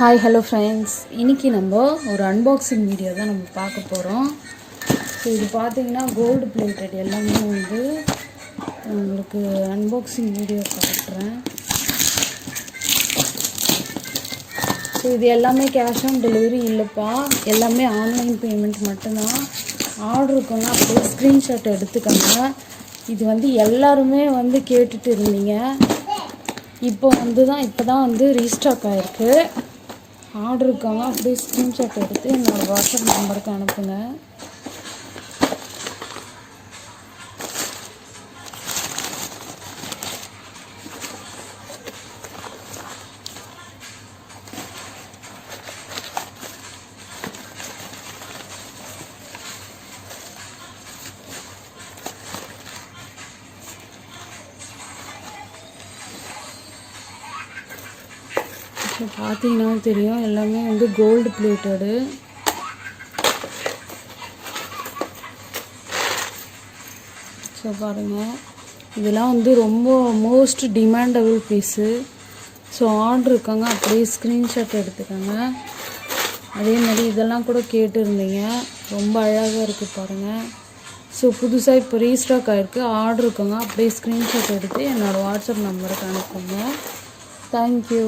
Hi hello friends, இன்றைக்கி நம்ம ஒரு அன்பாக்சிங் வீடியோ தான் நம்ம பார்க்க போகிறோம். ஸோ இது பார்த்திங்கன்னா கோல்டு பிளேட்டட் எல்லாமே வந்து உங்களுக்கு அன்பாக்சிங் வீடியோ காட்டுறேன். ஸோ இது எல்லாமே கேஷ் ஆன் டெலிவரி இல்லைப்பா, எல்லாமே ஆன்லைன் பேமெண்ட் மட்டும்தான். ஆர்டர் இருக்குன்னா அப்படியே ஸ்க்ரீன்ஷாட் எடுத்துக்கோங்க. இது வந்து எல்லாருமே வந்து கேட்டுட்டு இருந்தீங்க. இப்போ தான் வந்து ரீஸ்டாக் ஆகிருக்கு. ஆர்டர் இருக்காங்க அப்படியே ஸ்க்ரீன்ஷாட் எடுத்து என்னோடய வாட்ஸ்அப் நம்பருக்கு அனுப்புங்க. ஸோ பார்த்தீங்கன்னா தெரியும், எல்லாமே வந்து கோல்டு பிளேட்டடு. ஸோ பாருங்கள், இதெல்லாம் வந்து ரொம்ப most demandable piece. So order இருக்காங்க அப்படியே ஸ்க்ரீன்ஷாட் எடுத்துக்கோங்க. அதே மாதிரி இதெல்லாம் கூட கேட்டுருந்தீங்க, ரொம்ப அழகாக இருக்குது பாருங்கள். ஸோ புதுசாக இப்போ ரீஸ்டாக் ஆகிருக்கு. ஆர்டர் இருக்காங்க அப்படியே ஸ்க்ரீன்ஷாட் எடுத்து என்னோடய வாட்ஸ்அப் நம்பருக்கு அனுப்புங்க. தேங்க்யூ.